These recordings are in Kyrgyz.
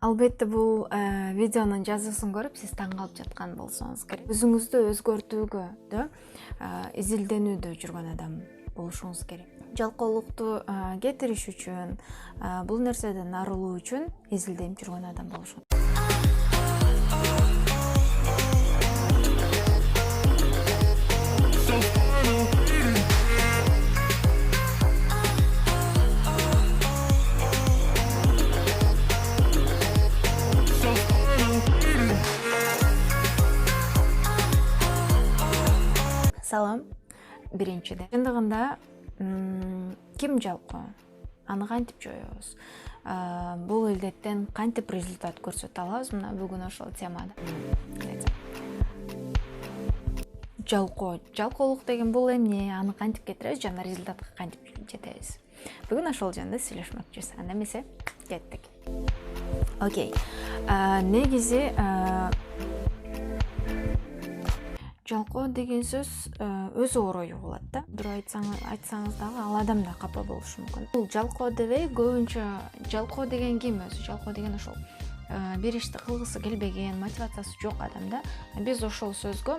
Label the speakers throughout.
Speaker 1: Албетте бул видеонун жазуусун көрүп сиз таң калып жаткан болсоңуз керек. Өзүңүздү өзгөртүүгө изилденүүдө жүргөн адам болушуңуз керек. Жалкоолукту кетириш үчүн, бул нерседен арылуу үчүн изилденип жүргөн адам болушуңуз. Салам. Биринчиден, чындыгында ким жалкоо? Аны кантип жоебуз? Бул илдеттен кантип результат көрсөтө алабыз? Мына бүгүн ошол темада. Жалкоолук деген бул эмне? Аны кантип кетиребиз жана результатка кантип жетебиз? Бүгүн ошол жөнүндө сүйлөшмөкчүбүз. Анда эмесе, кеттик. Окей. Негизи жалкоо деген сөз өзү орою болот да. Бирөө айтсаңыз дагы ал адам да капа болушу мүмкүн. Бул жалкоо дебей, көбүнчө жалкоо деген ким өзү? Жалкоо деген ошол бир ишти кылгысы келбеген, мотивациясы жок адам да. Биз ошол сөзгө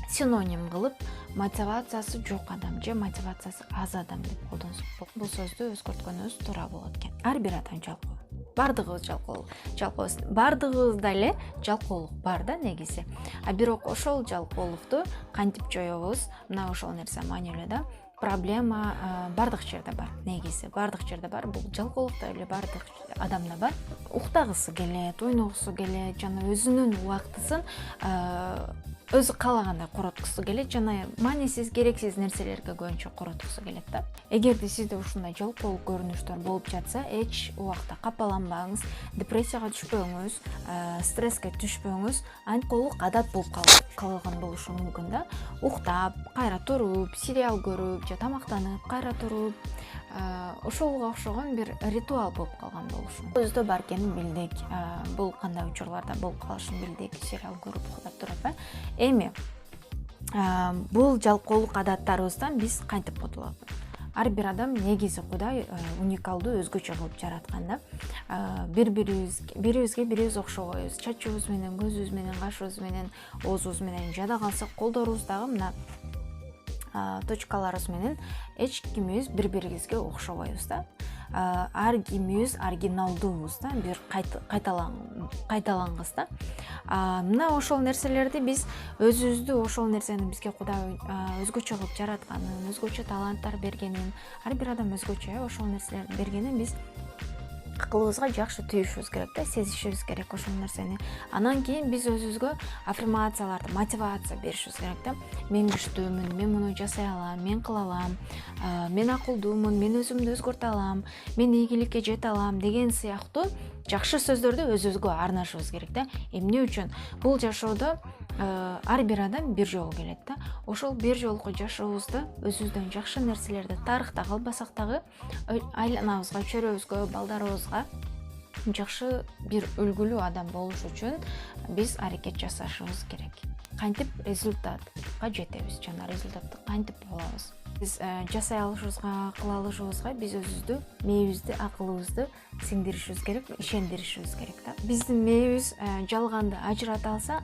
Speaker 1: синоним кылып мотивациясы жок адам же мотивациясы аз адам деп колдонсок болот. Бул сөздү өзгөрткөнүбүз туура болот экен. Ар бир адам жалкоо. Бардыгыбыз жалкообуз. Бардыгыбызда эле жалкоолук бар да негизи. Бирок ошол жалкоолукту кантип жоебуз? Мына ошол нерсе маанилүү да. Проблема бардык жерде бар. Негизи бардык жерде бар. Бул жалкоолукта эле бардык адамда бар. Уктагысы келет, ойногусу келет, жана өзүнүн убактысын өзү каалагандай короткусу келет жана маанисиз, керексиз нерселерге көбүнчө короткусу келет да. Эгерде сизде ушундай жалкоолук көрүнүштөр болуп жатса, эч убакта капаланбаңыз, депрессияга түшпөңүз, стресске түшпөңүз. Жалкоолук адат болуп калган болушу мүмкүн да. Уктап, кайра туруп, сериал көрүп же тамактанып, кайра туруп, ошолго окшогон бир ритуал болуп калган болушу. Өзүдө бар экенин билдик. Бул кандай учурларда болуп калышын билдик, сериал көрүп уктап туруп. Эми бул жалкоолук адаттарыбыздан биз кантип кутулабыз? Ар бир адам негизи Кудай уникалдуу, өзгөчө кылып жараткан да. Бирибизге бирибиз окшобойбуз. Чачыбыз менен, көзүбүз менен, кашыбыз менен, оозубуз менен, жада калса колдорубуз дагы мына точкаларыбыз менен эч кимибиз бири-бирибизге окшобойбуз да. Ар кимибиз оригиналдуубуз да, бир кайталангыс да. Мына ошол нерселерди биз өзүбүздү, ошол нерсени бизге Кудай өзгөчө кылып жаратканын, өзгөчө таланттар бергенин, ар бир адам өзгөчө ошол нерселерди бергенин биз акылыбызга жакшы түйүшүбүз керек да, сезишибиз керек ошол нерсени. Анан кийин биз өзүбүзгө аффирмацияларды, мотивация беришибиз керек да. Мен күчтүүмүн, мен муну жасай алам, мен кыла алам, мен акылдуумун, мен өзүмдү өзгөртө алам, мен ийгиликке жете алам деген сыяктуу жакшы сөздөрдү өзүбүзгө арнашыбыз керек да. Эмне үчүн? Бул жашоодо ар бир адам бир жолу келет да. Ошол бир жолку жашообузда өзүбүздөн жакшы нерселерди тарыхта калбасак дагы айланабызга, чөрөбүзгө, балдарыбызга жакшы бир үлгүлүү адам болуш үчүн биз аракет жасашыбыз керек. Кантип результатка жетебиз жана результатты кантип алабыз? Биз жасай алышыбызга, кыла алышыбызга биз өзүбүздү, мээбизди, акылыбызды сиңдиришибиз керек, ишендиришибиз керек да. Биздин мээбиз жалганды ажырата алса,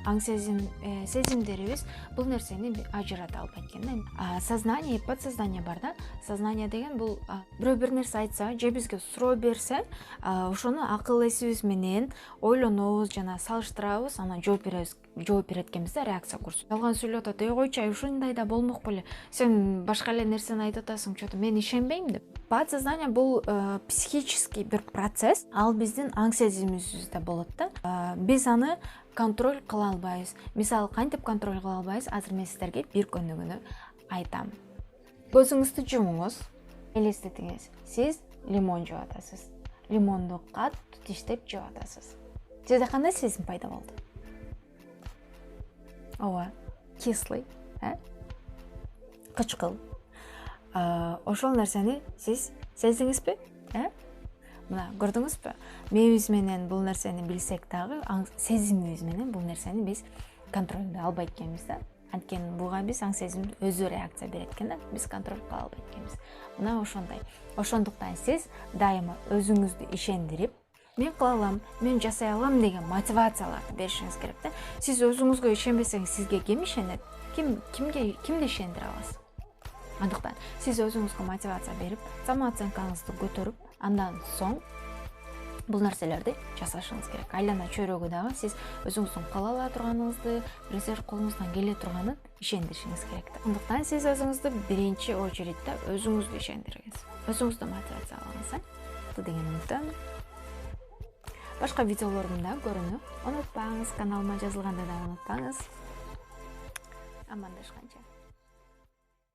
Speaker 1: сезимдерибиз бул нерсени ажырата албайт экен да. Сознание и подсознание бар да. Сознание деген бул бирөө бир нерсе айтса же бизге суроо берсе, ошону акыл эсибиз менен ойлонобуз жана салыштырабыз, анан жооп берет экенбиз да, реакция көрсөтөбүз. Жалган сүйлөп атат, койчу, ушундай да болмок беле. Сен башка эле нерсени айтып атасың, чото мен ишенбейм деп. Подсознание бул психический бир процесс, ал биздин аң сезимибизде болот да. Биз аны контроль кыла албайбыз. Мисалы, кантип контроль кыла албайбыз? Азыр мен сиздерге бир күнүгүнү айтам. Көзүңүздү жумуңуз, элестетиңиз. Сиз лимон жеп атасыз. Лимонду катуу тиштеп жеп атасыз. Сизде кандай сезим пайда болду? Ооба, кислый, кычкыл. Ошол нерсени сиз сездиңизби? Мына көрдүңүзбү? Мээбиз менен бул нерсени билсек дагы, сезимибиз менен бул нерсени биз контролдой албайт экенбиз да. Анткени буга биз аң сезим өзү реакция берет экен да, биз контроль кыла албайт экенбиз. Мына ошондой. Ошондуктан сиз дайыма өзүңүздү ишендирип, мен кыла алам, мен жасай алам деген мотивацияларды беришиңиз керек да. Сиз өзүңүзгө ишенбесеңиз, сизге ким ишенет? Кимди ишендире аласыз? Андыктан сиз өзүңүзгө мотивация берип, самооценкаңызды көтөрүп, андан соң бул нерселерди жасашыңыз керек. Айлана чөйрөгү дагы сиз өзүңүздүн кыла ала турганыңызды, нерсе колуңуздан келе турганын ишендиришиңиз керек. Андыктан сиз өзүңүздү биринчи очередте өзүңүздү ишендириңиз. Өзүңүздү мотивациялаңыз, деген үмүттөмүн. Башка видеолордун да көрүүнү унутпаңыз, каналыма жазылганды да унутпаңыз. Амандашканча.